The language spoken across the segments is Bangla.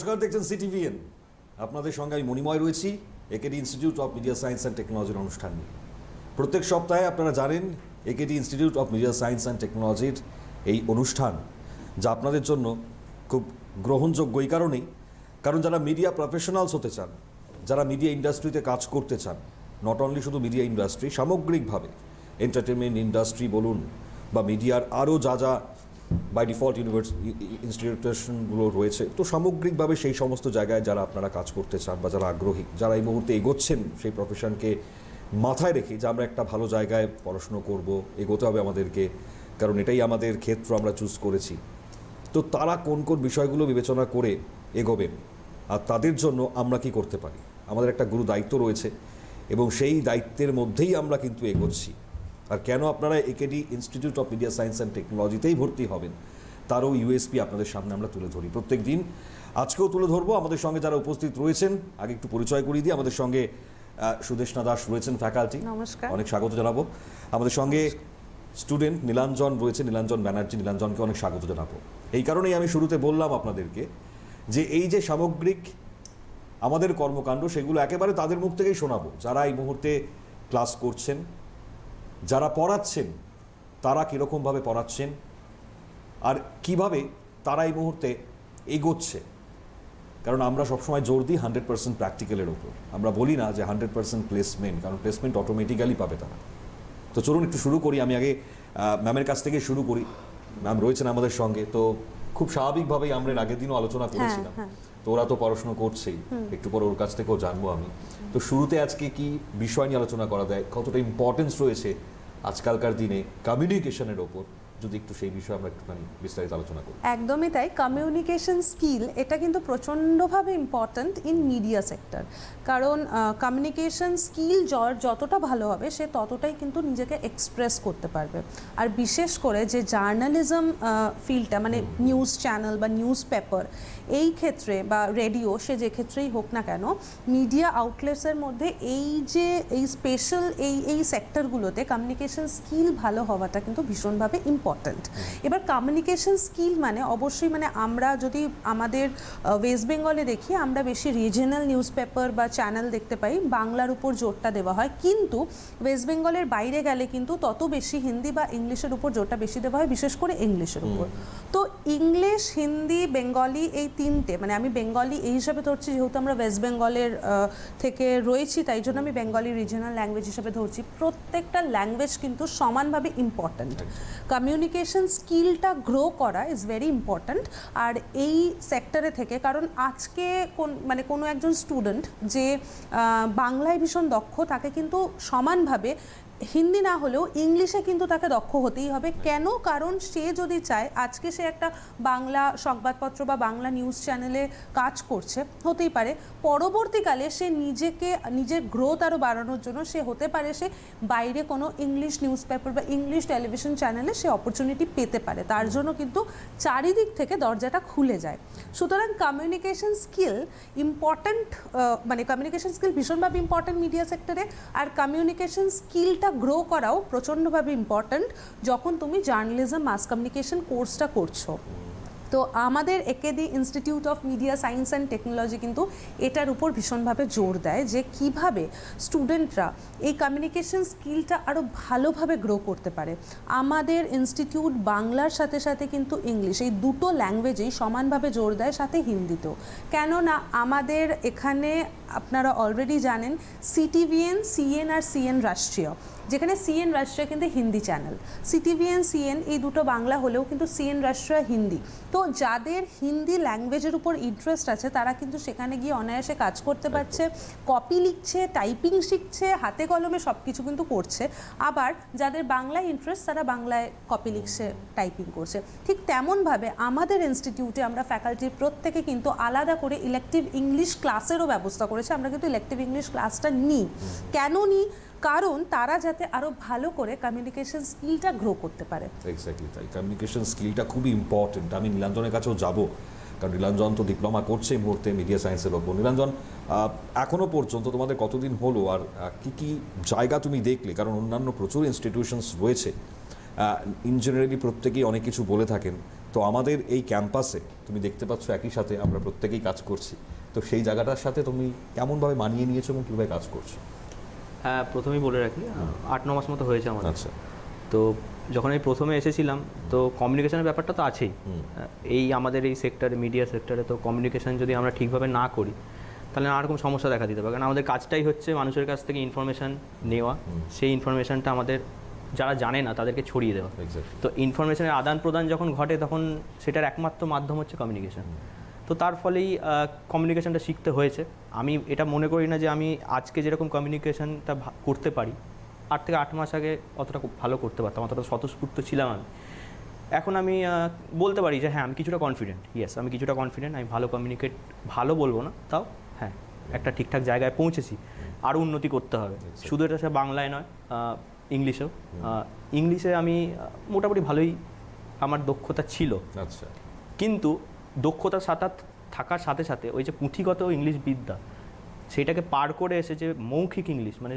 নমস্কার, দেখছেন সিটিভিএন। আপনাদের সঙ্গে আমি মণিময় রয়েছি AKD institute of media science and টেকনোলজির অনুষ্ঠান নিয়ে। প্রত্যেক সপ্তাহে আপনারা জানেন AKD institute of media science and টেকনোলজির এই অনুষ্ঠান, যা আপনাদের জন্য খুব গ্রহণযোগ্য এই কারণেই, কারণ যারা মিডিয়া প্রফেশনালস হতে চান, যারা মিডিয়া ইন্ডাস্ট্রিতে কাজ করতে চান, নট অনলি শুধু মিডিয়া ইন্ডাস্ট্রি, সামগ্রিকভাবে এন্টারটেনমেন্ট ইন্ডাস্ট্রি বলুন বা মিডিয়ার আরও যা যা বাই ডিফল্ট ইনস্টিটিউশনগুলো রয়েছে, তো সামগ্রিকভাবে সেই সমস্ত জায়গায় যারা আপনারা কাজ করতে চান বা যারা আগ্রহী, যারা এই মুহূর্তে এগোচ্ছেন সেই প্রফেশনকে মাথায় রেখে যে আমরা একটা ভালো জায়গায় পড়াশুনো করব, এগোতে হবে আমাদেরকে, কারণ এটাই আমাদের ক্ষেত্র, আমরা চুজ করেছি। তো তারা কোন কোন বিষয়গুলো বিবেচনা করে এগোবেন আর তাদের জন্য আমরা কি করতে পারি, আমাদের একটা গুরু দায়িত্ব রয়েছে এবং সেই দায়িত্বের মধ্যেই আমরা কিন্তু এগোচ্ছি। আর কেন আপনারা AKD institute of media science and টেকনোলজিতেই ভর্তি হবেন তারও ইউএসপি আপনাদের সামনে আমরা তুলে ধরি প্রত্যেক দিন। আজকেও তুলে ধরবো। আমাদের সঙ্গে যারা উপস্থিত রয়েছেন আগে একটু পরিচয় করিয়ে দিই। আমাদের সঙ্গে সুদেষ্ণা দাস রয়েছেন, ফ্যাকাল্টি, অনেক স্বাগত জানাবো। আমাদের সঙ্গে স্টুডেন্ট নীলাঞ্জন রয়েছে, নীলাঞ্জন ব্যানার্জি, নীলাঞ্জনকে অনেক স্বাগত জানাবো। এই কারণেই আমি শুরুতে বললাম আপনাদেরকে যে এই যে সামগ্রিক আমাদের কর্মকাণ্ড, সেগুলো একেবারে তাদের মুখ থেকেই শোনাবো যারা এই মুহূর্তে ক্লাস করছেন, যারা পড়াচ্ছেন তারা কীরকমভাবে পড়াচ্ছেন আর কিভাবে তারা এই মুহূর্তে এগোচ্ছে। কারণ আমরা সবসময় জোর দিই 100% প্র্যাকটিক্যালের ওপর। আমরা বলি না যে 100% প্লেসমেন্ট, কারণ প্লেসমেন্ট অটোমেটিক্যালি পাবে তারা। তো চলুন একটু শুরু করি। আমি আগে ম্যামের কাছ থেকে শুরু করি। ম্যাম রয়েছেন আমাদের সঙ্গে, তো খুব স্বাভাবিকভাবেই আমরা আগের দিনও আলোচনা করেছিলাম, তো ওরা তো পড়াশোনা করছেই, একটু পরে ওর কাছ থেকেও জানবো আমি। তো শুরুতে আজকে কি বিষয় নিয়ে আলোচনা করা যায়, কতটা ইম্পর্টেন্স রয়েছে আজকালকার দিনে কমিউনিকেশনের ওপর, যদি একটু সেই বিষয়ে আমরা একটুখানি বিস্তারিত আলোচনা করি। একদমই তাই। কমিউনিকেশন স্কিল এটা কিন্তু প্রচণ্ডভাবে ইম্পর্ট্যান্ট ইন মিডিয়া সেক্টর, কারণ কমিউনিকেশন স্কিল যতটা ভালো হবে সে ততটাই কিন্তু নিজেকে এক্সপ্রেস করতে পারবে। আর বিশেষ করে যে জার্নালিজম ফিল্ডটা, মানে নিউজ চ্যানেল বা নিউজ পেপার, এই ক্ষেত্রে বা রেডিও, সে যে ক্ষেত্রেই হোক না কেন, মিডিয়া আউটলেটসের মধ্যে এই যে এই স্পেশাল এই সেক্টরগুলোতে কমিউনিকেশন স্কিল ভালো হওয়াটা কিন্তু ভীষণভাবে ইম্পর্ট্যান্ট। এবার কমিউনিকেশন স্কিল মানে অবশ্যই, মানে আমরা যদি আমাদের ওয়েস্ট বেঙ্গলে দেখি, আমরা বেশি রিজিওনাল নিউজ পেপার বা চ্যানেল দেখতে পাই, বাংলার উপর জোরটা দেওয়া হয়, কিন্তু ওয়েস্ট বেঙ্গলের বাইরে গেলে কিন্তু তত বেশি হিন্দি বা ইংলিশের উপর জোরটা বেশি দেওয়া হয়, বিশেষ করে ইংলিশের উপর। তো ইংলিশ, হিন্দি, বেঙ্গলি, এই তিনটে, মানে আমি বেঙ্গলি এই হিসাবে ধরছি যেহেতু আমরা ওয়েস্ট বেঙ্গলের থেকে রয়েছি, তাই জন্য আমি বেঙ্গলি রিজিওনাল ল্যাঙ্গুয়েজ হিসাবে ধরছি। প্রত্যেকটা ল্যাঙ্গুয়েজ কিন্তু সমানভাবে ইম্পর্ট্যান্ট। কমিউনিকেশন স্কিলটা গ্রো করা ইজ ভেরি ইম্পর্ট্যান্ট। আর এই সেক্টরে থেকে, কারণ আজকে মানে কোনো একজন স্টুডেন্ট যে বাংলায় ভীষণ দক্ষ, তাকে কিন্তু সমানভাবে হিন্দি না হলেও ইংলিশে কিন্তু তাকে দক্ষ হতেই হবে। কেন? কারণ সে যদি চায়, আজকে সে একটা বাংলা সংবাদপত্র বা বাংলা নিউজ চ্যানেলে কাজ করছে, হতেই পারে পরবর্তীকালে সে নিজের গ্রোথ আরও বাড়ানোর জন্য সে হতে পারে সে বাইরে কোনো ইংলিশ নিউজ পেপার বা ইংলিশ টেলিভিশন চ্যানেলে সে অপরচুনিটি পেতে পারে। তার জন্য কিন্তু চারিদিক থেকে দরজাটা খুলে যায়। সুতরাং কমিউনিকেশন স্কিল ইম্পর্ট্যান্ট, মানে কমিউনিকেশন স্কিল ভীষণভাবে ইম্পর্ট্যান্ট মিডিয়া সেক্টরে। আর কমিউনিকেশন স্কিলটা গ্রো করাও প্রচণ্ডভাবে ইম্পর্ট্যান্ট যখন তুমি জার্নালিজম মাস কমিউনিকেশন কোর্সটা করছো। তো আমাদের AKD institute of media science and technology কিন্তু এটার উপর ভীষণভাবে জোর দেয় যে কিভাবে স্টুডেন্টরা এই কমিউনিকেশন স্কিলটা আরও ভালোভাবে গ্রো করতে পারে। আমাদের ইনস্টিটিউট বাংলার সাথে সাথে কিন্তু ইংলিশ, এই দুটো ল্যাঙ্গুয়েজেই সমানভাবে জোর দেয়, সাথে হিন্দিতেও। কেননা আমাদের এখানে আপনারা অলরেডি জানেন সিটিভিএন, সিএন আর সিএন রাষ্ট্রীয়, যেখানে সিএন রাষ্ট্রীয় কিন্তু হিন্দি চ্যানেল, সিটিভিএন, সিএন এই দুটো বাংলা হলেও কিন্তু সিএন রাষ্ট্রীয় হিন্দি। তো যাদের হিন্দি ল্যাঙ্গুয়েজের উপর ইন্টারেস্ট আছে তারা কিন্তু সেখানে গিয়ে অনায়াসে কাজ করতে পারছে, কপি লিখছে, টাইপিং শিখছে, হাতে কলমে সব কিছু কিন্তু করছে। আবার যাদের বাংলায় ইন্টারেস্ট তারা বাংলায় কপি লিখছে, টাইপিং করছে। ঠিক তেমনভাবে আমাদের ইনস্টিটিউটে আমরা ফ্যাকাল্টির প্রত্যেকে কিন্তু আলাদা করে ইলেকটিভ ইংলিশ ক্লাসেরও ব্যবস্থা করেছি। আমরা কিন্তু ইলেকটিভ ইংলিশ ক্লাসটা নিই। কেন নিই? কারণ তারা যাতে আরও ভালো করে কমিউনিকেশন স্কিলটা গ্রো করতে পারে। এক্স্যাক্টলি তাই, কমিউনিকেশন স্কিলটা খুবই ইম্পর্টেন্ট। আমি নীলাঞ্জনের কাছেও যাব, কারণ নীলাঞ্জন তো ডিপ্লোমা করছে এই মুহূর্তে মিডিয়া সায়েন্সের ওপর। নীলাঞ্জন, এখনও পর্যন্ত তোমাদের কতদিন হলো আর কী কী জায়গা তুমি দেখলে? কারণ অন্যান্য প্রচুর ইনস্টিটিউশনস রয়েছে, ইন জেনারেলি প্রত্যেকেই অনেক কিছু বলে থাকেন তো আমাদের এই ক্যাম্পাসে তুমি দেখতে পাচ্ছ একই সাথে আমরা প্রত্যেকেই কাজ করছি, তো সেই জায়গাটার সাথে তুমি কেমনভাবে মানিয়ে নিয়েছো এবং কীভাবে কাজ করছো? হ্যাঁ, প্রথমেই বলে রাখি 8-9 মাস মতো হয়েছে আমাদের। আচ্ছা। তো যখন আমি প্রথমে এসেছিলাম তো কমিউনিকেশনের ব্যাপারটা তো আছেই। এই আমাদের এই সেক্টরে, মিডিয়া সেক্টরে তো কমিউনিকেশন যদি আমরা ঠিকভাবে না করি তাহলে নানা রকম সমস্যা দেখা দিতে পারে। কারণ আমাদের কাজটাই হচ্ছে মানুষের কাছ থেকে ইনফরমেশান নেওয়া, সেই ইনফরমেশানটা আমাদের যারা জানে না তাদেরকে ছড়িয়ে দেওয়া। তো ইনফরমেশনের আদান প্রদান যখন ঘটে তখন সেটার একমাত্র মাধ্যম হচ্ছে কমিউনিকেশন। তো তার ফলেই কমিউনিকেশনটা শিখতে হয়েছে। আমি এটা মনে করি না যে আমি আজকে যেরকম কমিউনিকেশনটা করতে পারি 8 থেকে 8 মাস আগে অতটা খুব ভালো করতে পারতাম, অতটা স্বতঃস্ফূর্ত ছিলাম আমি। এখন আমি বলতে পারি যে হ্যাঁ আমি কিছুটা কনফিডেন্ট, ইয়েস আমি কিছুটা কনফিডেন্ট, আমি ভালো বলবো না, তাও হ্যাঁ একটা ঠিকঠাক জায়গায় পৌঁছেছি। আরও উন্নতি করতে হবে, শুধু এটা সে বাংলায় নয়, ইংলিশেও। ইংলিশে আমি মোটামুটি ভালোই আমার দক্ষতা ছিল। আচ্ছা। কিন্তু দক্ষতার সাথে থাকার সাথে সাথে ওই যে পুঁথিগত ইংলিশ বিদ্যা, সেইটাকে পার করে এসে যে মৌখিক ইংলিশ মানে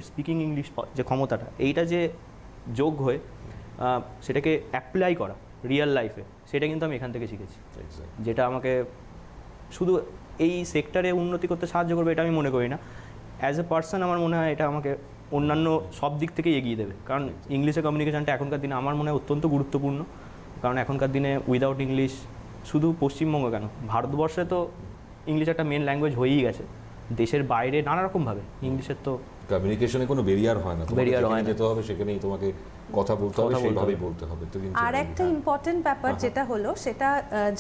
স্পিকিং ইংলিশ যে ক্ষমতাটা, এইটা যে যোগ হয়ে সেটাকে অ্যাপ্লাই করা রিয়েল লাইফে, সেটা কিন্তু আমি এখান থেকে শিখেছি। যেটা আমাকে শুধু এই সেক্টরে উন্নতি করতে সাহায্য করবে এটা আমি মনে করি না, অ্যাজ এ পার্সন আমার মনে হয় এটা আমাকে অন্যান্য সব দিক থেকে এগিয়ে দেবে। কারণ ইংলিশে কমিউনিকেশনটা এখনকার দিনে আমার মনে হয় অত্যন্ত গুরুত্বপূর্ণ। কারণ এখনকার দিনে উইদাউট ইংলিশ, শুধু পশ্চিমবঙ্গ কেন, ভারতবর্ষে তো ইংলিশ একটা মেন ল্যাঙ্গুয়েজ হয়েই গেছে। দেশের বাইরে নানা রকমভাবে ইংলিশের তো কমিউনিকেশনে কোনো ব্যারিয়ার হয় না, ব্যারিয়ার হয় না, যেতে হবে সেখানেই তোমাকে কথা বলতে হবে, সেইভাবেই বলতে হবে। আর একটা ইম্পর্টেন্ট ব্যাপার যেটা হলো সেটা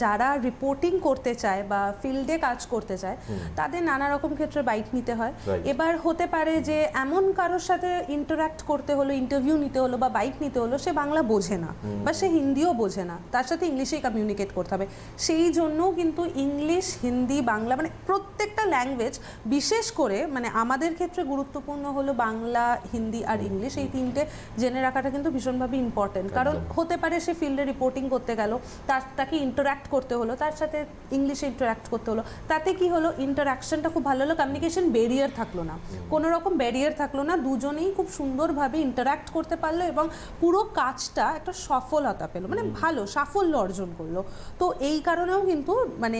যারা রিপোর্টিং করতে চায় বা ফিল্ডে কাজ করতে চায় তাদের নানা রকম ক্ষেত্রে বাইট নিতে হয়। এবার হতে পারে যে এমন কারোর সাথে ইন্টারাক্ট করতে হলো, ইন্টারভিউ নিতে হলো বা বাইট নিতে হলো, সে বাংলা বোঝে না বা সে হিন্দিও বোঝে না, তার সাথে ইংলিশেই কমিউনিকেট করতে হবে। সেই জন্য কিন্তু ইংলিশ, হিন্দি, বাংলা মানে প্রত্যেকটা ল্যাঙ্গুয়েজ, বিশেষ করে মানে আমাদের ক্ষেত্রে গুরুত্বপূর্ণ হলো বাংলা, হিন্দি আর ইংলিশ, এই তিনটে জেনে রাখাটা কিন্তু ভীষণভাবে ইম্পর্টেন্ট। কারণ হতে পারে সে ফিল্ডে রিপোর্টিং করতে গেল, তাকে ইন্টারাক্ট করতে হলো, তার সাথে ইংলিশে ইন্টারাক্ট করতে হলো, তাতে কি হলো, ইন্টারাকশনটা খুব ভালো হলো, কমিউনিকেশন ব্যারিয়ার থাকলো না, কোনো রকম ব্যারিয়ার থাকলো না, দুজনেই খুব সুন্দরভাবে ইন্টারাক্ট করতে পারলো এবং পুরো কাজটা একটা সফলতা পেলো, মানে ভালো সাফল্য অর্জন করলো। তো এই কারণেও কিন্তু মানে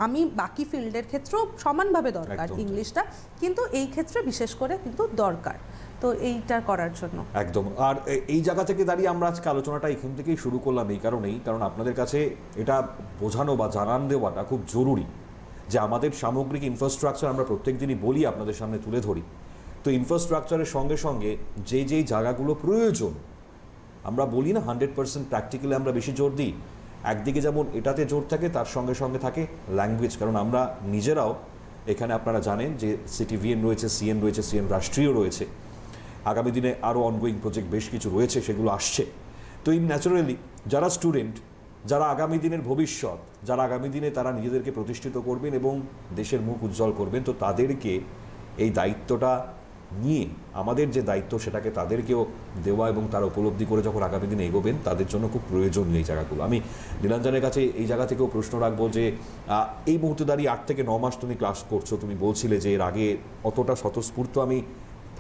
আমি বাকি ফিল্ডের ক্ষেত্রেও সমানভাবে দরকার ইংলিশটা, কিন্তু এই ক্ষেত্রে বিশেষ করে কিন্তু দরকার, তো এইটা করার জন্য একদম। আর এই জায়গা থেকে দাঁড়িয়ে আমরা আজকে আলোচনাটা এখান থেকেই শুরু করলাম, এই কারণেই, কারণ আপনাদের কাছে এটা বোঝানো বা জানান দেওয়াটা খুব জরুরি যে আমাদের সামগ্রিক ইনফ্রাস্ট্রাকচার আমরা প্রত্যেক দিনই বলি, আপনাদের সামনে তুলে ধরি। তো ইনফ্রাস্ট্রাকচারের সঙ্গে সঙ্গে যেই জায়গাগুলো প্রয়োজন, আমরা বলি না 100% প্র্যাকটিক্যালি আমরা বেশি জোর দিই, একদিকে যেমন এটাতে জোর থাকে, তার সঙ্গে সঙ্গে থাকে ল্যাঙ্গুয়েজ। কারণ আমরা নিজেরাও এখানে আপনারা জানেন যে সিটিভিএন রয়েছে, সিএন রয়েছে, সিএন রাষ্ট্রীয় রয়েছে, আগামী দিনে আরও অনগোয়িং প্রজেক্ট বেশ কিছু রয়েছে, সেগুলো আসছে। তো এই ন্যাচারালি যারা স্টুডেন্ট, যারা আগামী দিনের ভবিষ্যৎ, যারা আগামী দিনে তারা নিজেদেরকে প্রতিষ্ঠিত করবেন এবং দেশের মুখ উজ্জ্বল করবেন, তো তাদেরকে এই দায়িত্বটা নিয়ে আমাদের যে দায়িত্ব সেটাকে তাদেরকেও দেওয়া এবং তারা উপলব্ধি করে যখন আগামী দিনে এগোবেন, তাদের জন্য খুব প্রয়োজনীয় এই জায়গাগুলো। আমি নীলাঞ্জনের কাছে এই জায়গা থেকেও প্রশ্ন রাখবো যে এই মুহূর্তে দাঁড়িয়ে 8 থেকে 9 মাস তুমি ক্লাস করছো, তুমি বলছিলে যে এর আগে অতটা স্বতঃস্ফূর্ত আমি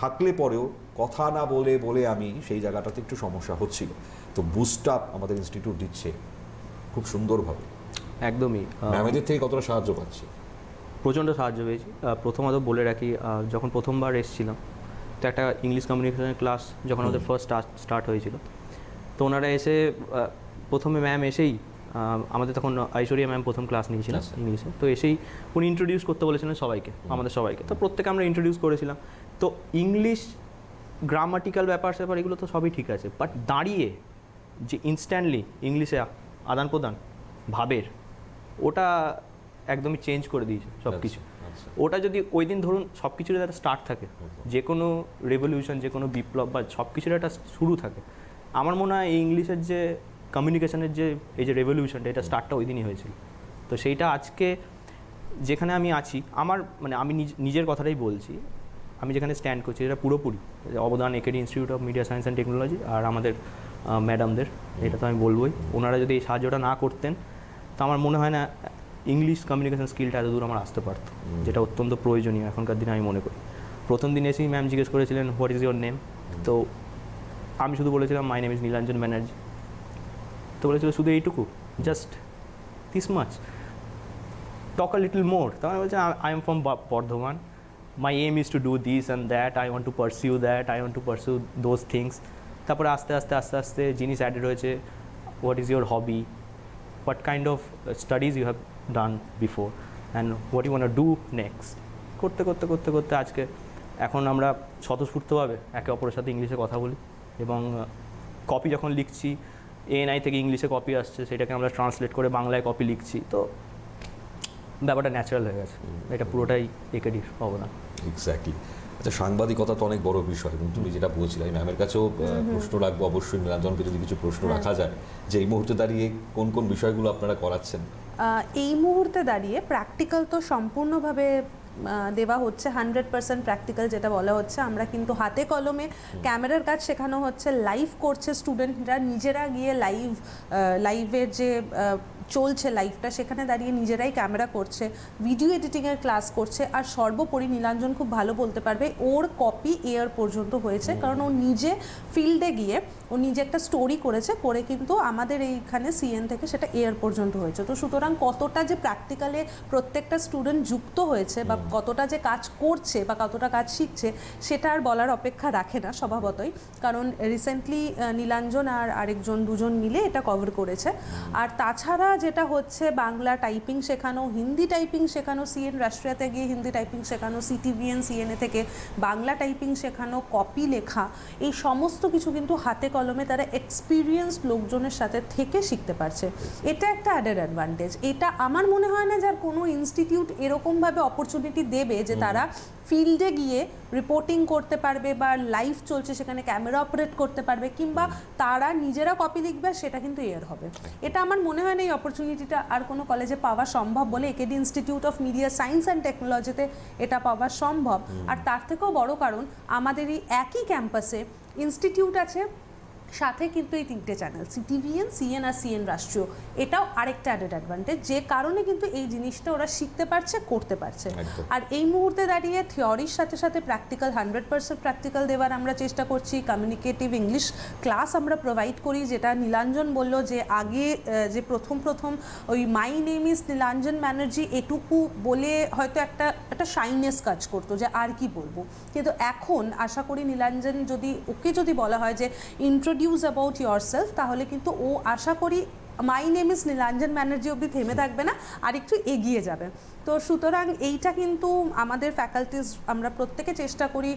থাকলে পরেও কথা না বলে আমি সেই জায়গাটাতে একটু সমস্যা হচ্ছিল। তো বুস্ট আপ আমাদের ইনস্টিটিউট দিচ্ছে খুব সুন্দরভাবে। একদমই। ম্যামেদের থেকে কতটা সাহায্য পাচ্ছি? প্রচণ্ড সাহায্য পেয়েছি। প্রথমত বলে রাখি, যখন প্রথমবার এসেছিলাম তো একটা ইংলিশ কমিউনিকেশনের ক্লাস যখন আমাদের ফার্স্ট স্টার্ট হয়েছিল, তো ওনারা এসে প্রথমে ম্যাম এসেই আমাদের তখন ঐশ্বরিয়া ম্যাম প্রথম ক্লাস নিয়েছিলেন ইংলিশে, তো এসেই উনি ইন্ট্রোডিউস করতে বলেছিলেন সবাইকে, আমাদের সবাইকে। তো প্রত্যেকে আমরা ইন্ট্রোডিউস করেছিলাম। তো ইংলিশ গ্রামাটিক্যাল ব্যাপার স্যাপার এগুলো তো সবই ঠিক আছে, বাট দাঁড়িয়ে যে ইনস্ট্যান্টলি ইংলিশে আদান প্রদান ভাবের, ওটা একদমই চেঞ্জ করে দিয়েছে সব কিছু। ওটা যদি ওই দিন ধরুন সব কিছুর একটা স্টার্ট থাকে, যে কোনো রেভলিউশন, যে কোনো বিপ্লব বা সব কিছুর একটা শুরু থাকে, আমার মনে হয় এই ইংলিশের যে কমিউনিকেশনের যে এই যে রেভলিউশনটা, এটা স্টার্টটা ওই দিনই হয়েছিল। তো সেইটা আজকে যেখানে আমি আছি, আমার মানে আমি নিজের কথাটাই বলছি, আমি যেখানে স্ট্যান্ড করছি এটা পুরোপুরি অবদান AKD institute of media science and technology আর আমাদের ম্যাডামদের, এটা তো আমি বলবোই। ওনারা যদি এই সাহায্যটা না করতেন তো আমার মনে হয় না ইংলিশ কমিউনিকেশন স্কিলটা এত দূর আমার আসতে পারতো, যেটা অত্যন্ত প্রয়োজনীয় এখনকার দিনে আমি মনে করি। প্রথম দিন এসেই ম্যাম জিজ্ঞেস করেছিলেন হোয়াট ইজ ইউর নেম, তো আমি শুধু বলেছিলাম my name is Nilanjan Banerjee. তো বলেছিল শুধু এইটুকু, just this much, talk a little more. তখন বলছে I am from Bardhaman, my aim is to do this and that, I want to pursue that, I want to pursue those things. তারপরে আস্তে আস্তে আস্তে আস্তে জিনিস অ্যাডেড হয়েছে, what is your hobby, what kind of studies you have done before and what you want to do next, করতে করতে করতে করতে আজকে এখন আমরা স্বতঃস্ফূর্তভাবে একে অপরের সাথে ইংলিশে কথা বলি, এবং কপি যখন লিখছি ANI থেকে ইংলিশে কপি আসছে, সেটাকে আমরা ট্রান্সলেট করে বাংলায় কপি লিখছি, তো ব্যাপারটা ন্যাচারাল হয়ে গেছে। এটা পুরোটাই একেডির অবদান। এক্স্যাক্টলি। আচ্ছা, সাংবাদিকতা তো অনেক বড় বিষয়, এবং তুমি যেটা বলছিলে, আমি ম্যামের কাছেও প্রশ্ন রাখবো অবশ্যই, নীলাঞ্জনকে যদি কিছু প্রশ্ন রাখা যায় যে এই মুহূর্তে দাঁড়িয়ে কোন কোন বিষয়গুলো আপনারা করাচ্ছেন? এই মুহূর্তে দাঁড়িয়ে প্র্যাকটিক্যাল তো সম্পূর্ণভাবে দেওয়া হচ্ছে, 100% প্র্যাকটিক্যাল যেটা বলা হচ্ছে। আমরা কিন্তু হাতে কলমে ক্যামেরার কাজ শেখানো হচ্ছে, লাইভ করছে স্টুডেন্টরা, নিজেরা গিয়ে লাইভের যে চলছে লাইভটা, সেখানে দাঁড়িয়ে নিজেরাই ক্যামেরা করছে, ভিডিও এডিটিংয়ের ক্লাস করছে। আর সর্বোপরি নীলাঞ্জন খুব ভালো বলতে পারবে, ওর কপি এয়ার পর্যন্ত হয়েছে, কারণ ও নিজে ফিল্ডে গিয়ে ও নিজে একটা স্টোরি করেছে, করে কিন্তু আমাদের এইখানে CN থেকে সেটা এয়ার পর্যন্ত হয়েছে। তো সুতরাং কতটা যে প্র্যাকটিক্যালে প্রত্যেকটা স্টুডেন্ট যুক্ত হয়েছে, বা কতটা যে কাজ করছে বা কতটা কাজ শিখছে, সেটা আর বলার অপেক্ষা রাখে না স্বভাবতই, কারণ রিসেন্টলি নীলাঞ্জন আর আরেকজন দুজন মিলে এটা কভার করেছে। আর তাছাড়া যেটা হচ্ছে, বাংলা টাইপিং শেখানো, হিন্দি টাইপিং শেখানো, CN রাষ্ট্রীয়তে গিয়ে হিন্দি টাইপিং শেখানো, CTVN CNA থেকে বাংলা টাইপিং শেখানো, কপি লেখা, এই সমস্ত কিছু কিন্তু হাতে কলমে তারা এক্সপিরিয়েন্স লোকজনের সাথে থেকে শিখতে পারছে। এটা একটা অ্যাডেড অ্যাডভান্টেজ। এটা আমার মনে হয় না যার কোনো ইনস্টিটিউট এরকমভাবে অপরচুনিটি দেবে যে তারা ফিল্ডে গিয়ে রিপোর্টিং করতে পারবে, বা লাইভ চলছে সেখানে ক্যামেরা অপারেট করতে পারবে, কিংবা তারা নিজেরা কপি লিখবে, সেটা কিন্তু এয়ার হবে। এটা আমার মনে হয় না এই অপরচুনিটিটা আর কোনো কলেজে পাওয়া সম্ভব বলে। AKD institute of media science and টেকনোলজিতে এটা পাওয়া সম্ভব। আর তার থেকেও বড় কারণ, আমাদের এই একই ক্যাম্পাসে ইনস্টিটিউট আছে, সাথে কিন্তু এই 3টে চ্যানেল, CTVN, CN আর CN রাষ্ট্রীয়, এটাও আরেকটা অ্যাডেড অ্যাডভান্টেজ, যে কারণে কিন্তু এই জিনিসটা ওরা শিখতে পারছে, করতে পারছে। আর এই মুহূর্তে দাঁড়িয়ে থিওরির সাথে সাথে প্র্যাকটিক্যাল, 100% প্র্যাকটিক্যাল দেওয়ার আমরা চেষ্টা করছি। কমিউনিকেটিভ ইংলিশ ক্লাস আমরা প্রোভাইড করি, যেটা নীলাঞ্জন বলল যে আগে যে প্রথম ওই মাই নেম ইজ নীলাঞ্জন ব্যানার্জি এটুকু বলে হয়তো একটা শাইনেস কাজ করতো, যে আর কি বলবো। কিন্তু এখন আশা করি নীলাঞ্জন যদি বলা হয় যে ইন্ট্রোডিউস অ্যাবাউট ইয়োরসেলফ, তাহলে কিন্তু ও আশা করি মাই নেম ইজ নীলাঞ্জন ব্যানার্জি অবধি থেমে থাকবে না, আর একটু এগিয়ে যাবে। তো সুতরাং এইটা কিন্তু আমাদের ফ্যাকাল্টিজ আমরা প্রত্যেকে চেষ্টা করি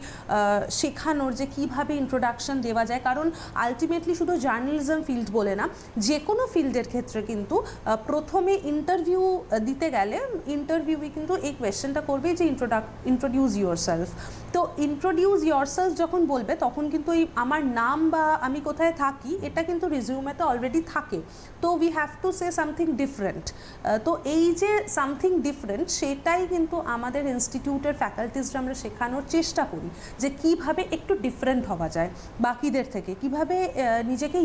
শেখানোর, যে কীভাবে ইন্ট্রোডাকশন দেওয়া যায়। কারণ আলটিমেটলি শুধু জার্নালিজম ফিল্ড বলে না, যে কোনো ফিল্ডের ক্ষেত্রে কিন্তু প্রথমে ইন্টারভিউ দিতে গেলে ইন্টারভিউই কিন্তু এই কোয়েশ্চেনটা করবে যে ইন্ট্রোডিউস ইয়োরসেলফ। তো ইন্ট্রোডিউস ইয়োরসেলফ যখন বলবে, তখন কিন্তু এই আমার নাম বা আমি কোথায় থাকি, এটা কিন্তু রিজিউমেতে অলরেডি থাকে। তো we have to say something different. তো এই যে সামথিং ডিফারেন্ট, সেটাই কিন্তু আমাদের ইনস্টিটিউটের ফ্যাকাল্টিজরা আমরা শেখানোর চেষ্টা করি, যে কিভাবে একটু ডিফারেন্ট হওয়া যায় বাকিদের থেকে, কিভাবে নিজেকে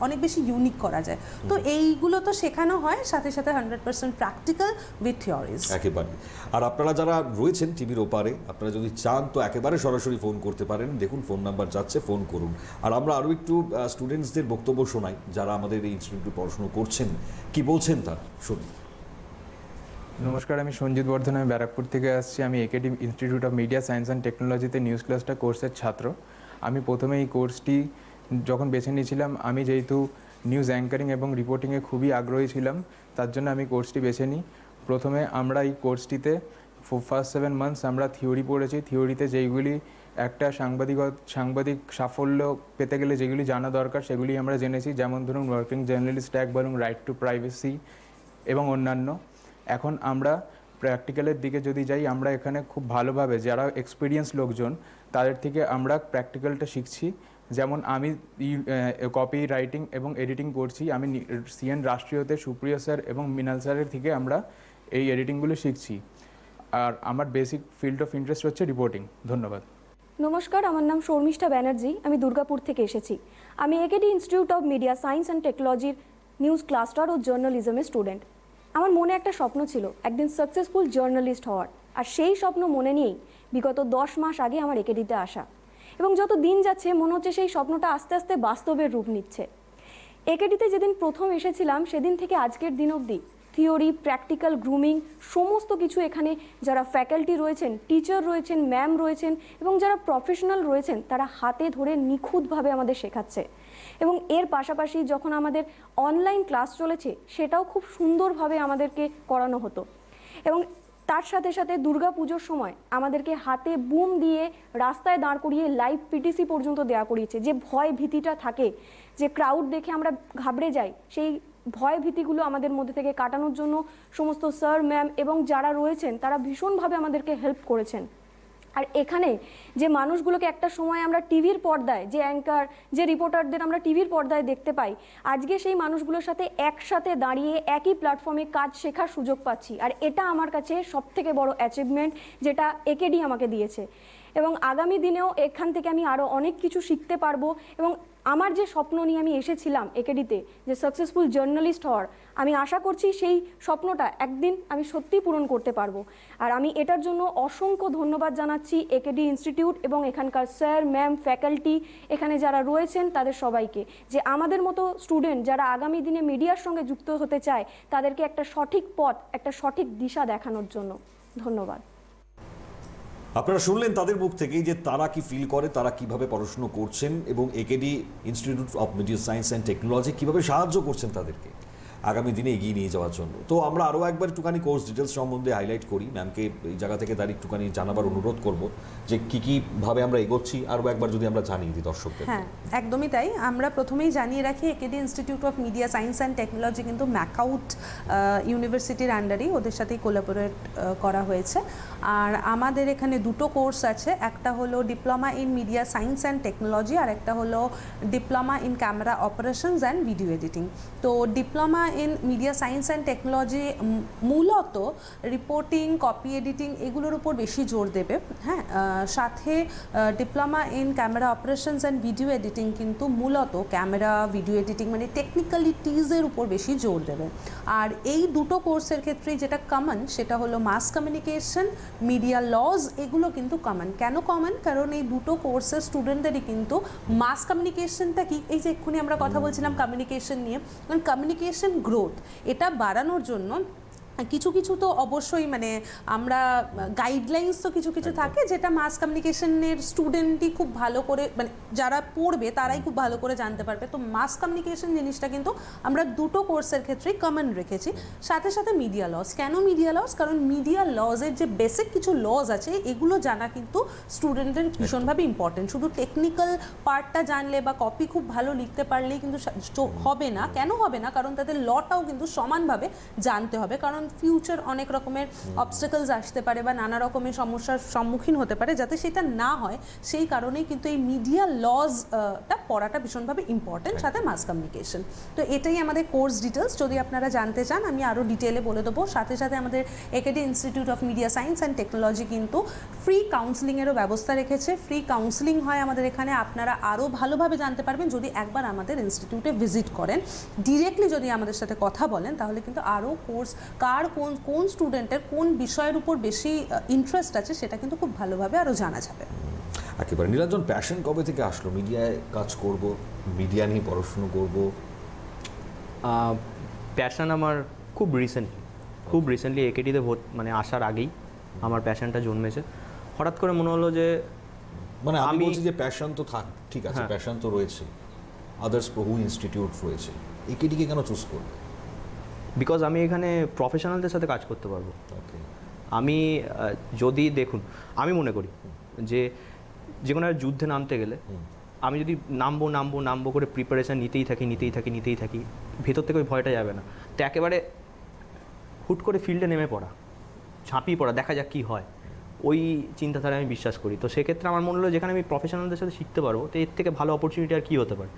অনেক বেশি ইউনিক করা যায়। তো এইগুলো তো শেখানো হয়, সাথে সাথে 100% প্র্যাকটিক্যাল উইথ থিওরিজ। একেবারে। আর আপনারা যারা রয়েছেন টিভির ওপারে, আপনারা যদি চান তো একেবারে সরাসরি ফোন করতে পারেন। দেখুন ফোন নাম্বার যাচ্ছে, ফোন করুন। আর আমরা আরও একটু স্টুডেন্টসদের বক্তব্য শোনাই, যারা আমাদের এই ইনস্টিটিউটে পড়াশুনো করছেন, কি বলছেন তারা শুনুন। নমস্কার, আমি সঞ্জিত বর্ধন, আমি ব্যারাকপুর থেকে আসছি। আমি AKD institute of media science and টেকনোলজিতে নিউজ ক্লাস্টার কোর্সের ছাত্র। আমি প্রথমে এই কোর্সটি যখন বেছে নিয়েছিলাম, আমি যেহেতু নিউজ অ্যাঙ্কারিং এবং রিপোর্টিংয়ে খুবই আগ্রহী ছিলাম, তার জন্য আমি কোর্সটি বেছে নিই। প্রথমে আমরা এই কোর্সটিতে ফার্স্ট 7 মান্থস আমরা থিওরি পড়েছি। থিওরিতে যেইগুলি একটা সাংবাদিক সাফল্য পেতে গেলে যেগুলি জানা দরকার, সেগুলি আমরা জেনেছি। যেমন ধরুন ওয়ার্কিং জার্নালিস্ট অ্যাক্ট বলুন, রাইট টু প্রাইভেসি এবং অন্যান্য। এখন আমরা প্র্যাকটিক্যালের দিকে যদি যাই, আমরা এখানে খুব ভালোভাবে যারা এক্সপিরিয়েন্স লোকজন, তাদের থেকে আমরা প্র্যাকটিক্যালটা শিখছি। যেমন আমি কপি রাইটিং এবং এডিটিং করছি। আমি CN রাষ্ট্রীয়তে সুপ্রিয় স্যার এবং মৃণাল স্যারের থেকে আমরা এই এডিটিংগুলো শিখছি। আর আমার বেসিক ফিল্ড অফ ইন্টারেস্ট হচ্ছে রিপোর্টিং। ধন্যবাদ। নমস্কার, আমার নাম শর্মিষ্ঠা ব্যানার্জি, আমি দুর্গাপুর থেকে এসেছি। আমি AKD institute of media science and টেকনোলজির নিউজ ক্লাস্টার ও জার্নালিজমের স্টুডেন্ট। আমার মনে একটা স্বপ্ন ছিল একদিন সাকসেসফুল জার্নালিস্ট হওয়ার, আর সেই স্বপ্ন মনে নিয়েই বিগত 10 মাস আগে আমার একেডিতে আসা। এবং যত দিন যাচ্ছে মনে হচ্ছে সেই স্বপ্নটা আস্তে আস্তে বাস্তবের রূপ নিচ্ছে। একেডিতে যেদিন প্রথম এসেছিলাম সেদিন থেকে আজকের দিন অবধি থিওরি, প্র্যাকটিক্যাল, গ্রুমিং সমস্ত কিছু এখানে যারা ফ্যাকাল্টি রয়েছেন, টিচার রয়েছেন, ম্যাম রয়েছেন এবং যারা প্রফেশনাল রয়েছেন তারা হাতে ধরে নিখুঁতভাবে আমাদের শেখাচ্ছে। এবং এর পাশাপাশি যখন আমাদের অনলাইন ক্লাস চলেছে সেটাও খুব সুন্দরভাবে আমাদেরকে করানো হতো। এবং তার সাথে সাথে দুর্গাপুজোর সময় আমাদেরকে হাতে বুম দিয়ে রাস্তায় দাঁড় করিয়ে লাইভ পিটিসি পর্যন্ত দেওয়া করিয়েছে। যে ভয় ভীতিটা থাকে, যে ক্রাউড দেখে আমরা ঘাবড়ে যাই, সেই ভয় ভীতিগুলো আমাদের মধ্যে থেকে কাটানোর জন্য সমস্ত স্যার, ম্যাম এবং যারা রয়েছেন তারা ভীষণভাবে আমাদেরকে হেল্প করেছেন। আর এখানে যে মানুষগুলোকে একটা সময় আমরা টিভির পর্দায়, যে অ্যাঙ্কার, যে রিপোর্টারদের আমরা টিভির পর্দায় দেখতে পাই, আজকে সেই মানুষগুলোর সাথে একসাথে দাঁড়িয়ে একই প্ল্যাটফর্মে কাজ শেখার সুযোগ পাচ্ছি। আর এটা আমার কাছে সবথেকে বড় অ্যাচিভমেন্ট যেটা একেডি আমাকে দিয়েছে। এবং আগামী দিনেও এখান থেকে আমি আরও অনেক কিছু শিখতে পারবো। এবং আমার যে স্বপ্ন নিয়ে আমি এসেছিলাম একেডিতে, যে সাকসেসফুল জার্নালিস্ট হওয়ার, আমি আশা করছি সেই স্বপ্নটা একদিন আমি সত্যিই পূরণ করতে পারবো। আর আমি এটার জন্য অসংখ্য ধন্যবাদ জানাচ্ছি একেডি ইনস্টিটিউট এবং এখানকার স্যার, ম্যাম, ফ্যাকাল্টি, এখানে যারা রয়েছেন তাদের সবাইকে, যে আমাদের মতো স্টুডেন্ট যারা আগামী দিনে মিডিয়ার সঙ্গে যুক্ত হতে চায় তাদেরকে একটা সঠিক পথ, একটা সঠিক দিশা দেখানোর জন্য। ধন্যবাদ। আপনারা শুনলেন তাদের মুখ থেকেই যে তারা কি ফিল করে, তারা কিভাবে পড়াশুনো করছেন এবং AKD institute of media science and technology কিভাবে সাহায্য করছেন তাদেরকে আগামী দিনে এগিয়ে নিয়ে যাওয়ার জন্য। তো আমরা আরও একবার একটুখানি কোর্স ডিটেলস সম্বন্ধে হাইলাইট করি, ম্যামকে এই জায়গা থেকে তার একটুখানি জানাবার অনুরোধ করব যে কী ভাবে আমরা এগোচ্ছি, আরও একবার যদি আমরা জানিয়ে দিই দর্শকদের। হ্যাঁ, একদমই তাই। আমরা প্রথমেই জানিয়ে রাখি AKD institute of media science and technology কিন্তু ম্যাকআউট ইউনিভার্সিটির আন্ডারেই, ওদের সাথেই কোলাবোরেট করা হয়েছে। আর আমাদের এখানে দুটো কোর্স আছে, একটা হলো diploma in media science and technology আর একটা হলো diploma in camera operations and video editing. তো diploma in media science and technology মূলত রিপোর্টিং, কপি এডিটিং এগুলোর উপর বেশি জোর দেবে। হ্যাঁ, সাথে diploma in camera operations and video editing কিন্তু মূলত ক্যামেরা, ভিডিও এডিটিং মানে টেকনিক্যালিটিজের উপর বেশি জোর দেবে। আর এই দুটো কোর্সের ক্ষেত্রেই যেটা কমন সেটা হলো মাস কমিউনিকেশন, মিডিয়া লজ, এগুলো কিন্তু কমন। কেন কমন? কারণ এই দুটো কোর্সের স্টুডেন্টদেরই কিন্তু মাস কমিউনিকেশনটা কি, এই যে এক্ষুনি আমরা কথা বলছিলাম কমিউনিকেশন নিয়ে, কারণ কমিউনিকেশন গ্রোথ এটা বাড়ানোর জন্য কিছু কিছু তো অবশ্যই মানে আমরা গাইডলাইন্স তো কিছু কিছু থাকে যেটা মাস কমিউনিকেশনের স্টুডেন্টই খুব ভালো করে, মানে যারা পড়বে তারাই খুব ভালো করে জানতে পারবে। তো মাস কমিউনিকেশন জিনিসটা কিন্তু আমরা দুটো কোর্সের ক্ষেত্রেই কমন রেখেছি। সাথে সাথে মিডিয়া লস। কেন মিডিয়া লস? কারণ মিডিয়া লজের যে বেসিক কিছু লজ আছে এগুলো জানা কিন্তু স্টুডেন্টের ভীষণভাবে ইম্পর্টেন্ট। শুধু টেকনিক্যাল পার্টটা জানলে বা কপি খুব ভালো লিখতে পারলেই কিন্তু হবে না। কেন হবে না? কারণ তাদের লটাও কিন্তু সমানভাবে জানতে হবে, কারণ ফিউচার অনেক রকমের অবস্টাকলস আসতে পারে বা নানা রকমের সমস্যার সম্মুখীন হতে পারে, যাতে সেটা না হয় সেই কারণেই কিন্তু এই মিডিয়া লজটা পড়াটা ভীষণভাবে ইম্পর্টেন্ট, সাথে মাস কমিউনিকেশন। তো এটাই আমাদের কোর্স ডিটেলস। যদি আপনারা জানতে চান আমি আরও ডিটেলে বলে দেবো। সাথে সাথে আমাদের AKD institute of media science and technology কিন্তু ফ্রি কাউন্সেলিংয়েরও ব্যবস্থা রেখেছে। ফ্রি কাউন্সেলিং হয় আমাদের এখানে। আপনারা আরও ভালোভাবে জানতে পারবেন যদি একবার আমাদের ইনস্টিটিউটে ভিজিট করেন। ডিরেক্টলি যদি আমাদের সাথে কথা বলেন তাহলে কিন্তু আরও কোর্স কার কোন স্টুডেন্টের কোন বিষয়ের উপর বেশি ইন্টারেস্ট আছে সেটা কিন্তু খুব ভালোভাবে আরও জানা যাবে। একেবারে। নীলাঞ্জন, প্যাশন কবে থেকে আসলো মিডিয়ায় কাজ করব, মিডিয়া নিয়ে পড়াশুনো করব? প্যাশন আমার খুব রিসেন্টলি একেডিতে মানে আসার আগেই আমার প্যাশনটা জন্মেছে। হঠাৎ করে মনে হলো যে মানে আমি বলছি যে প্যাশন তো ঠিক আছে, প্যাশন তো রয়েছে, আদার্স বহু ইনস্টিটিউট রয়েছে, একেডিকে কেন চুজ করবে? বিকজ আমি এখানে প্রফেশনালদের সাথে কাজ করতে পারবো। আমি যদি দেখুন, আমি মনে করি যে কোনো যুদ্ধে নামতে গেলে আমি যদি নামবো করে প্রিপারেশান নিতেই থাকি, ভেতর থেকে ওই ভয়টা যাবে না। তো একেবারে হুট করে ফিল্ডে নেমে পড়া, ঝাঁপিয়ে পড়া, দেখা যাক কী হয়, ওই চিন্তাধারায় আমি বিশ্বাস করি। তো সেক্ষেত্রে আমার মনে হলো যেখানে আমি প্রফেশনালদের সাথে শিখতে পারবো, তো এর থেকে ভালো অপরচুনিটি আর কী হতে পারে।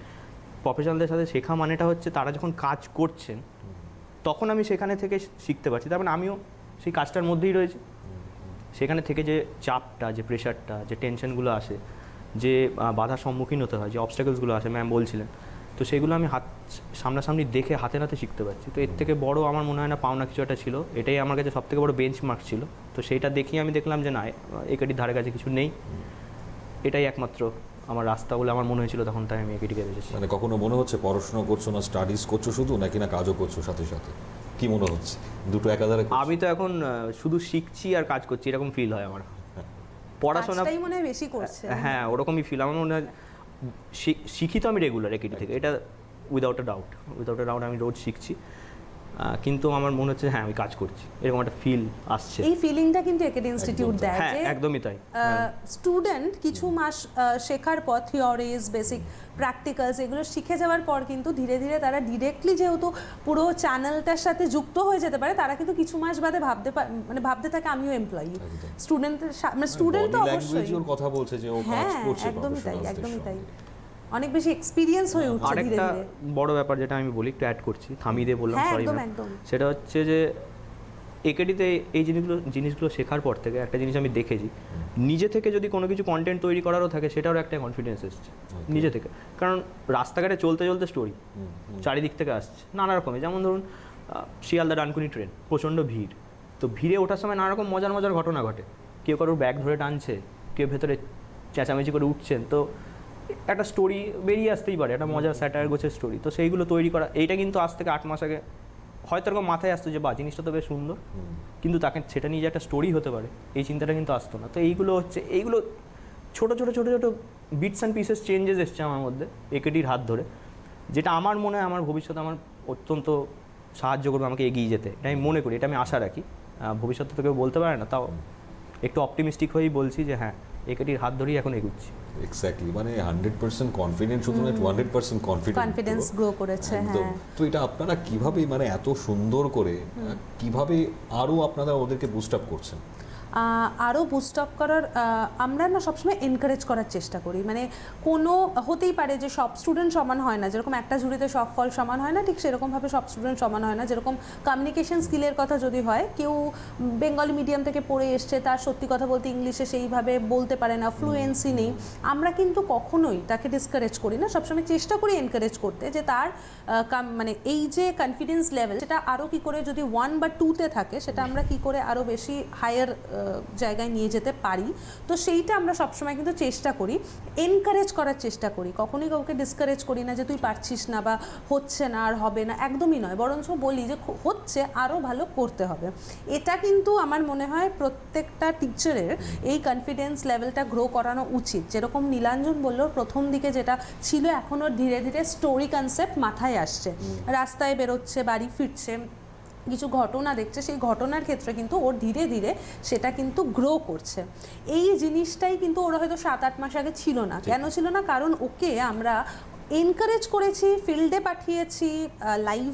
প্রফেশনালদের সাথে শেখা মানেটা হচ্ছে তারা যখন কাজ করছেন তখন আমি সেখানে থেকে শিখতে পারছি, তার মানে আমিও সেই কাজটার মধ্যেই রয়েছি। সেখানে থেকে যে চাপটা, যে প্রেশারটা, যে টেনশনগুলো আসে, যে বাধার সম্মুখীন হতে হয়, যে অবস্টাকলসগুলো আসে ম্যাম বলছিলেন, তো সেগুলো আমি সামনাসামনি দেখে হাতে নাতে শিখতে পারছি। তো এর থেকে বড় আমার মনে হয় না পাওনা কিছু একটা ছিল। এটাই আমার কাছে সবথেকে বড় বেঞ্চমার্ক ছিল। তো সেইটা দেখেই আমি দেখলাম যে না, একেডির ধারে কাছে কিছু নেই, এটাই একমাত্র আমার রাস্তা বলে আমার মনে হয়েছিল, তখন তাই আমি একেডিকে বেছেছি। মানে কখনো মনে হচ্ছে পড়াশোনা করছো না স্টাডিজ করছো শুধু, নাকি না কাজও করছো সাথে সাথে, কি মনে হচ্ছে দুটো একাধারে করছো? আমি তো এখন শুধু শিখছি আর কাজ করছি এরকম ফিল হয় আমার। পড়াশোনা কাজটাই মনে হয় বেশি করছে। হ্যাঁ ওরকমই ফিল আমার মনে হয়। শিখি তো আমি রেগুলার একেডি থেকে, এটা উইদাউট এ ডাউট আমি রোজ শিখছি, কিন্তু আমার মনে হচ্ছে হ্যাঁ আমি কাজ করছি, এরকম একটা ফিল আসছে। এই ফিলিংটা কিন্তু একেডি ইনস্টিটিউট দেয় হ্যাঁ যে একদমই তাই। স্টুডেন্ট কিছু মাস শেখার পর থিওরিজ, বেসিক প্র্যাকটিক্যালস এগুলো শিখে যাওয়ার পর কিন্তু ধীরে ধীরে তারা ডিরেক্টলি যেহেতু পুরো চ্যানেলটার সাথে যুক্ত হয়ে যেতে পারে, তারা কিন্তু কিছু মাস বাদে ভাবতে থাকে আমিও এমপ্লয়ি। স্টুডেন্টের মানে স্টুডেন্ট তো অবশ্যই ওর কথা বলছে যে ও কাজ হ্যাঁ করছে, একদমই তাই, professionals দের একদমই তাই, সঙ্গে। অনেক বেশি এক্সপিরিয়েন্স হয়ে উঠছে ধীরে আরেকটা ধীরে। বড় ব্যাপার যেটা আমি বলি, একটু অ্যাড করছি, থামিয়ে দিয়ে বললাম হ্যাঁ সরি একদম ম্যাম, একদম। সেটা হচ্ছে যে একেডিতে এই জিনিসগুলো শেখার পর থেকে একটা জিনিস আমি দেখেছি, নিজে থেকে যদি কোনো কিছু কন্টেন্ট তৈরি করারও থাকে সেটারও একটা কনফিডেন্স এসছে নিজে থেকে। কারণ রাস্তাঘাটে চলতে চলতে স্টোরি চারিদিক থেকে আসছে নানা রকমের, যেমন ধরুন শিয়ালদা ডানকুনি ট্রেন, প্রচণ্ড ভিড়, তো ভিড়ে ওঠার সময় নানা রকম মজার মজার ঘটনা ঘটে, কেউ কারোর ব্যাগ ধরে টানছে, কেউ ভেতরে চেঁচামেচি করে উঠছেন, তো একটা স্টোরি বেরিয়ে আসতেই পারে, একটা মজার স্যাটায়ার গোছের স্টোরি। তো সেইগুলো তৈরি করা, এইটা কিন্তু আজ থেকে 8 মাস আগে হয়তো এরকম মাথায় আসতো যে বা জিনিসটা তো বেশ সুন্দর, কিন্তু তাকে সেটা নিয়ে যে একটা স্টোরি হতে পারে এই চিন্তাটা কিন্তু আসতো না। তো এইগুলো ছোটো বিটস অ্যান্ড পিসেস চেঞ্জেস এসছে আমার মধ্যে একেডির হাত ধরে, যেটা আমার মনে হয় আমার ভবিষ্যতে আমার অত্যন্ত সাহায্য করবে আমাকে এগিয়ে যেতে, এটা আমি মনে করি, এটা আমি আশা রাখি। ভবিষ্যতে তো কেউ বলতে পারে না, তাও একটু অপটিমিস্টিক হয়েই বলছি যে হ্যাঁ একেডির হাত ধরেই এখন এগুচ্ছি। এক্স্যাক্টলি, মানে 100% কনফিডেন্ট, শুধু না 200% কনফিডেন্স গ্রো করেছে। হ্যাঁ তো এটা আপনারা কিভাবে মানে এত সুন্দর করে কিভাবে আরো আপনারা ওদেরকে বুস্ট আপ করছেন? আরও বুস্ট আপ করার আমরা না সবসময় এনকারেজ করার চেষ্টা করি। মানে কোনো হতেই পারে যে সব স্টুডেন্ট সমান হয় না, যেরকম একটা ঝুড়িতে সব ফল সমান হয় না, ঠিক সেরকমভাবে সব স্টুডেন্ট সমান হয় না। যেরকম কমিউনিকেশন স্কিলের কথা যদি হয়, কেউ বেঙ্গলি মিডিয়াম থেকে পড়ে এসছে, তার সত্যি কথা বলতে ইংলিশে সেইভাবে বলতে পারে না, ফ্লুয়েন্সি নেই, আমরা কিন্তু কখনোই তাকে ডিসকারেজ করি না, সবসময় চেষ্টা করি এনকারেজ করতে, যে তার মানে এই যে কনফিডেন্স লেভেল সেটা আরও কী করে যদি 1 বা 2-তে থাকে, সেটা আমরা কী করে আরও বেশি হায়ার জায়গায় নিয়ে যেতে পারি। তো সেইটা আমরা সবসময় কিন্তু চেষ্টা করি, এনকারেজ করার চেষ্টা করি, কখনোই কাউকে ডিসকারেজ করি না যে তুই পারছিস না বা হচ্ছে না আর হবে না, একদমই নয়, বরঞ্চ বলি যে হচ্ছে আরও ভালো করতে হবে। এটা কিন্তু আমার মনে হয় প্রত্যেকটা টিচারের এই কনফিডেন্স লেভেলটা গ্রো করানো উচিত। যেরকম নীলাঞ্জন বলল, প্রথম দিকে যেটা ছিল এখনও ধীরে ধীরে স্টোরি কনসেপ্ট মাথায় আসছে, রাস্তায় বেরোচ্ছে, বাড়ি ফিরছে, কিছু ঘটনা দেখছে, সেই ঘটনার ক্ষেত্রে কিন্তু ওর ধীরে ধীরে সেটা কিন্তু গ্রো করছে। এই জিনিসটাই কিন্তু ওরা হয়তো 7-8 মাস আগে ছিল না। কেন ছিল না? কারণ ওকে আমরা এনকারেজ করেছি, ফিল্ডে পাঠিয়েছি, লাইভ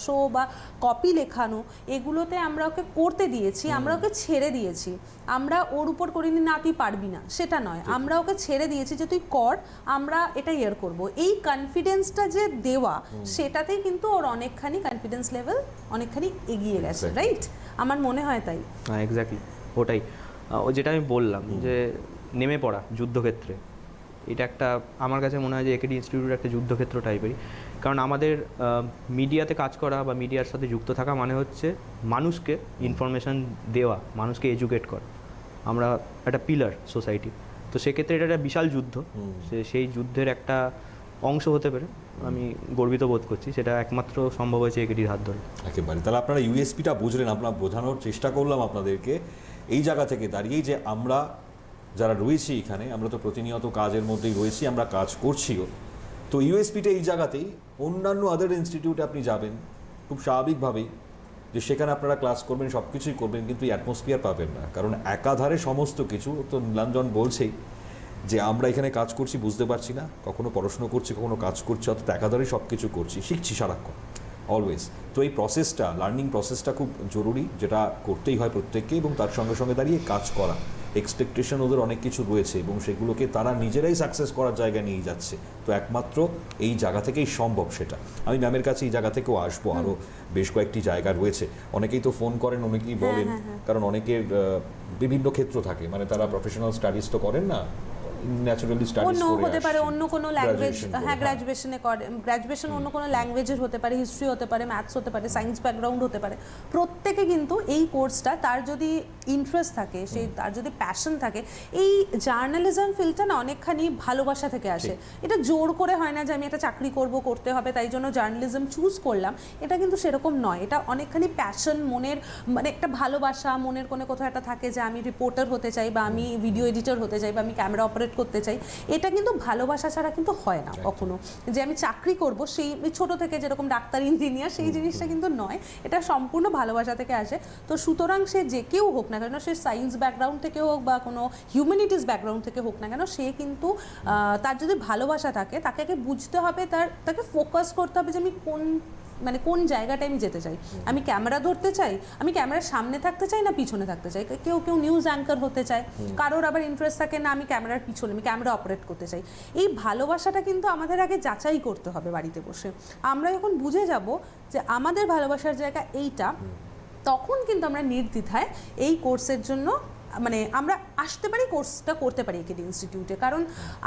শো বা কপি লেখানো এগুলোতে আমরা ওকে করতে দিয়েছি, আমরা ওকে ছেড়ে দিয়েছি, আমরা ওর উপর করিনি না তুই পারবি না, সেটা নয়, আমরা ওকে ছেড়ে দিয়েছি যে তুই কর, আমরা এটা ইয়ে করব। এই কনফিডেন্সটা যে দেওয়া, সেটাতেই কিন্তু ওর অনেকখানি কনফিডেন্স লেভেল অনেকখানি এগিয়ে গেছে, রাইট? আমার মনে হয় তাই। হ্যাঁ এক্স্যাক্টলি ওটাই, ও যেটা আমি বললাম যে নেমে পড়া যুদ্ধক্ষেত্রে, এটা একটা আমার কাছে মনে হয় যে একেডি ইনস্টিটিউট একটা যুদ্ধক্ষেত্র টাইপেরই। কারণ আমাদের মিডিয়াতে কাজ করা বা মিডিয়ার সাথে যুক্ত থাকা মানে হচ্ছে মানুষকে ইনফরমেশান দেওয়া, মানুষকে এডুকেট করা। আমরা একটা পিলার সোসাইটি, তো সেক্ষেত্রে এটা একটা বিশাল যুদ্ধ, সেই যুদ্ধের একটা অংশ হতে পেরে আমি গর্বিত বোধ করছি। সেটা একমাত্র সম্ভব হয়েছে একেডির হাত ধরে। একেবারে। তাহলে আপনারা ইউএসপিটা বুঝলেন, আপনারা বোঝানোর চেষ্টা করলাম আপনাদেরকে এই জায়গা থেকে দাঁড়িয়েই যে আমরা যারা রয়েছি এখানে, আমরা তো প্রতিনিয়ত কাজের মধ্যেই রয়েছি, আমরা কাজ করছিও। তো ইউএসপিটা এই জায়গাতেই, অন্যান্য আদার ইনস্টিটিউটে আপনি যাবেন খুব স্বাভাবিকভাবেই যে সেখানে আপনারা ক্লাস করবেন, সব কিছুই করবেন, কিন্তু এই অ্যাটমসফিয়ার পাবেন না, কারণ একাধারে সমস্ত কিছু। তো নীলাঞ্জন বলছেই যে আমরা এখানে কাজ করছি বুঝতে পারছি না, কখনো পড়াশুনো করছি, কখনো কাজ করছি, অর্থাৎ একাধারে সব কিছু করছি, শিখছি সারাক্ষণ অলওয়েজ। তো এই প্রসেসটা, লার্নিং প্রসেসটা খুব জরুরি, যেটা করতেই হয় প্রত্যেককে, এবং তার সঙ্গে সঙ্গে দাঁড়িয়ে কাজ করা। এক্সপেকটেশন ওদের অনেক কিছু রয়েছে এবং সেগুলোকে তারা নিজেরাই সাকসেস করার জায়গায় নিয়ে যাচ্ছে। তো একমাত্র এই জায়গা থেকেই সম্ভব সেটা। আমি ম্যামের কাছে এই জায়গা থেকেও আসবো, আরও বেশ কয়েকটি জায়গা রয়েছে। অনেকেই তো ফোন করেন, অনেকেই বলেন, কারণ অনেকের বিভিন্ন ক্ষেত্র থাকে, মানে তারা প্রফেশনাল স্টাডিজ তো করেন না, ন্যাচারালি স্টাডিজ অন্য করে হতে পারে, আসছি, অন্য কোনো ল্যাঙ্গুয়েজ, graduation করে, হ্যাঁ গ্র্যাজুয়েশনে করে, গ্র্যাজুয়েশন অন্য কোনো ল্যাঙ্গুয়েজের হতে পারে, হিস্ট্রি হতে পারে, ম্যাথস হতে পারে, সায়েন্স ব্যাকগ্রাউন্ড হতে পারে। প্রত্যেকে কিন্তু এই কোর্সটা, তার যদি ইন্টারেস্ট থাকে, সেই তার যদি প্যাশন থাকে, এই জার্নালিজম ফিল্ডটা না অনেকখানি ভালোবাসা থেকে আসে। এটা জোর করে হয় না যে আমি একটা চাকরি করব, করতে হবে তাই জন্য জার্নালিজম চুজ করলাম, এটা কিন্তু সেরকম নয়। এটা অনেকখানি প্যাশন, মনের মানে একটা ভালোবাসা, মনের কোনো কোথাও একটা থাকে যে আমি রিপোর্টার হতে চাই, বা আমি ভিডিও এডিটর হতে চাই, বা আমি ক্যামেরা অপারেট করতে চাই। এটা কিন্তু ভালোবাসা ছাড়া কিন্তু হয় না কখনো। যে আমি চাকরি করব, সেই ছোট থেকে যেরকম ডাক্তার, ইঞ্জিনিয়ার, সেই জিনিসটা কিন্তু নয়। এটা সম্পূর্ণ ভালোবাসা থেকে আসে। তো সুতরাং সে যে কেউ হোক না কেন, সে সায়েন্স ব্যাকগ্রাউন্ড থেকে হোক বা কোনো হিউম্যানিটিস ব্যাকগ্রাউন্ড থেকে হোক না কেন, সে কিন্তু তার যদি ভালোবাসা থাকে, তাকে বুঝতে হবে, তাকে ফোকাস করতে হবে যে আমি কোন জায়গাটায় আমি যেতে চাই। আমি ক্যামেরা ধরতে চাই, আমি ক্যামেরার সামনে থাকতে চাই না পিছনে থাকতে চাই। কেউ নিউজ অ্যাঙ্কার হতে চায়, কারোর আবার ইন্টারেস্ট থাকে না আমি ক্যামেরার পিছনে, আমি ক্যামেরা অপারেট করতে চাই। এই ভালোবাসাটা কিন্তু আমাদের আগে যাচাই করতে হবে বাড়িতে বসে। আমরা যখন বুঝে যাব যে আমাদের ভালোবাসার জায়গা এইটা, তখন কিন্তু আমরা নির্দ্বিধায় এই কোর্সের জন্য মানে আমরা আসতে পারি, কোর্সটা করতে পারি একেডি ইনস্টিটিউটে। কারণ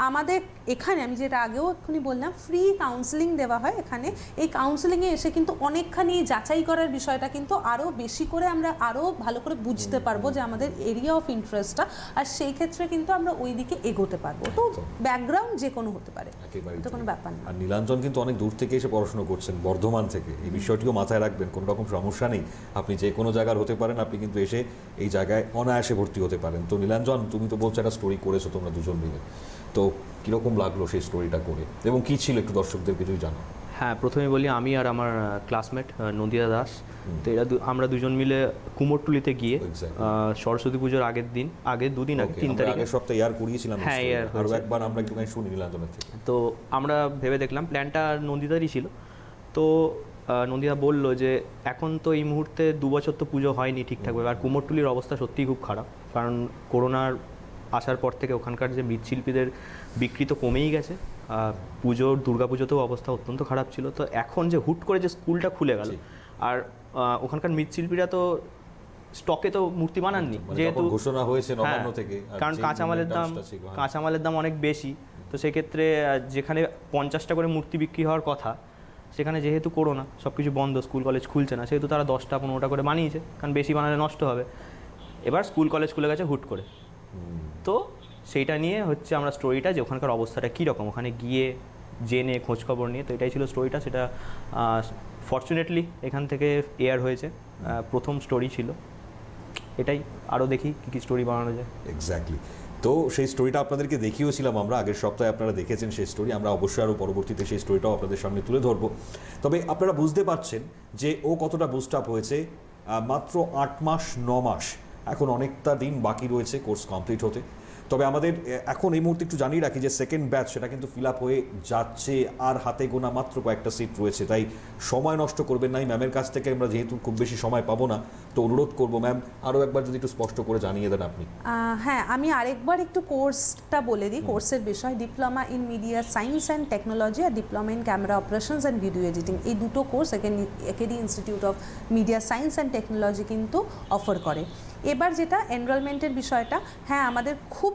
আমাদের এখানে, আমি যেটা আগেও এক্ষুনি বললাম, ফ্রি কাউন্সেলিং দেওয়া হয় এখানে। এই কাউন্সেলিংয়ে এসে কিন্তু অনেকখানি যাচাই করার বিষয়টা কিন্তু আরও বেশি করে আমরা আরও ভালো করে বুঝতে পারবো যে আমাদের এরিয়া অফ ইন্টারেস্টটা, আর সেই ক্ষেত্রে কিন্তু আমরা ওই দিকে এগোতে পারবো। তো ব্যাকগ্রাউন্ড যে কোনো হতে পারে, এটা কোনো ব্যাপার না। আর নীলাঞ্জন কিন্তু অনেক দূর থেকে এসে পড়াশোনা করছেন, বর্ধমান থেকে। এই বিষয়টিও মাথায় রাখবেন, কোনো রকম সমস্যা নেই, আপনি যে কোনো জায়গার হতে পারেন, আপনি কিন্তু এসে এই জায়গায় অনায়াসে ভর্তি হতে পারেন। তো নীলাঞ্জন, তুমি তো বলছো একটা স্টোরি করেছো তোমরা দুজন মিলে, তো কীরকম লাগলো সেই স্টোরিটা করে, এবং কী ছিল একটু দর্শকদেরকে যদি জানো। হ্যাঁ, প্রথমে বলি, আমি আর আমার ক্লাসমেট নন্দিতা দাস, তো আমরা দুজন মিলে কুমোরটুলিতে গিয়ে সরস্বতী পুজোর আগে দুদিন আগে 3 তারিখে, আগের সপ্তাহে এয়ার করিয়েছিলাম। হ্যাঁ, আর একবার আমরা একটু শুনি নীলাঞ্জনের থেকে। তো আমরা ভেবে দেখলাম, প্ল্যানটা নন্দিতারই ছিল। তো নন্দিতা বলল যে এখন তো এই মুহূর্তে 2 বছর তো পুজো হয়নি ঠিকঠাকভাবে, আর কুমোরটুলির অবস্থা সত্যিই খুব খারাপ, কারণ করোনার আসার পর থেকে ওখানকার যে মৃৎশিল্পীদের বিক্রি তো কমেই গেছে। দুর্গাপুজোতেও অবস্থা অত্যন্ত খারাপ ছিল। তো এখন যে হুট করে যে স্কুলটা খুলে গেল, আর ওখানকার মৃৎশিল্পীরা তো স্টকে তো মূর্তি বানাননি, যেহেতু ঘোষণা হয়েছে নবান্ন থেকে, কারণ কাঁচামালের দাম অনেক বেশি। তো সেক্ষেত্রে যেখানে 50টা করে মূর্তি বিক্রি হওয়ার কথা, সেখানে যেহেতু করোনা, সব কিছু বন্ধ, স্কুল কলেজ খুলছে না, সেহেতু তারা 10টা 15টা করে বানিয়েছে, কারণ বেশি বানালে নষ্ট হবে। এবার স্কুল কলেজ খুলে গেছে হুট করে। তো সেইটা নিয়ে হচ্ছে আমরা স্টোরিটা, যে ওখানকার অবস্থাটা কীরকম, ওখানে গিয়ে জেনে খোঁজখবর নিয়ে, তো এটাই ছিল স্টোরিটা। সেটা ফর্চুনেটলি এখান থেকে এয়ার হয়েছে, প্রথম স্টোরি ছিল এটাই। আরও দেখি কী স্টোরি বানানো যায়। এক্স্যাক্টলি। তো সেই স্টোরিটা আপনাদেরকে দেখিয়েছিলাম আমরা আগের সপ্তাহে, আপনারা দেখেছেন সেই স্টোরি। আমরা অবশ্যই আরও পরবর্তীতে সেই স্টোরিটাও আপনাদের সামনে তুলে ধরবো। তবে আপনারা বুঝতে পারছেন যে ও কতটা বুস্ট আপ হয়েছে। মাত্র 8 মাস 9 মাস, এখন অনেকটা দিন বাকি রয়েছে কোর্স কমপ্লিট হতে। তবে আমাদের এখন এই মুহূর্তে একটু জানিয়ে রাখি যে সেকেন্ড ব্যাচ সেটা কিন্তু ফিল আপ হয়ে যাচ্ছে, আর হাতে গোনা মাত্র কয়েকটা সিট রয়েছে। তাই সময় নষ্ট করবেন না। ম্যামের কাছ থেকে আমরা যেহেতু খুব বেশি সময় পাবো না, তো অনুরোধ করবো ম্যাম আরও একবার যদি একটু স্পষ্ট করে জানিয়ে দেন আপনি। হ্যাঁ, আমি আরেকবার একটু কোর্সটা বলে দিই। কোর্সের বিষয় diploma in media science and technology আর diploma in camera operations and video editing, এই দুটো course AKD institute of media science and technology কিন্তু অফার করে। এবার যেটা এনরোলমেন্টের বিষয়টা, হ্যাঁ আমাদের খুব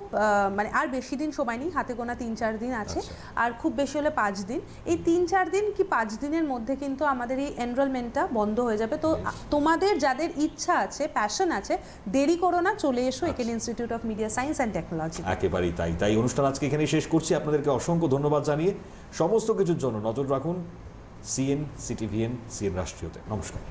মানে আর বেশি দিন সময় নেই, হাতে গোনা 3-4 দিন আছে, আর খুব বেশি হলে 5 দিন। এই 3-4 দিন কি 5 দিনের মধ্যে কিন্তু আমাদের এই এনরোলমেন্টটা বন্ধ হয়ে যাবে। তো তোমাদের যাদের ইচ্ছা আছে, প্যাশন আছে, দেরি করো না, চলে এসো AKD institute of media science and technology. একেবারেই তাই অনুষ্ঠান আজকে এখানেই শেষ করছি। আপনাদেরকে অসংখ্য ধন্যবাদ জানিয়ে সমস্ত কিছুর জন্য নজর রাখুন সিএন, সিটিভিএন, সিএন রাষ্ট্রীয়তে। নমস্কার।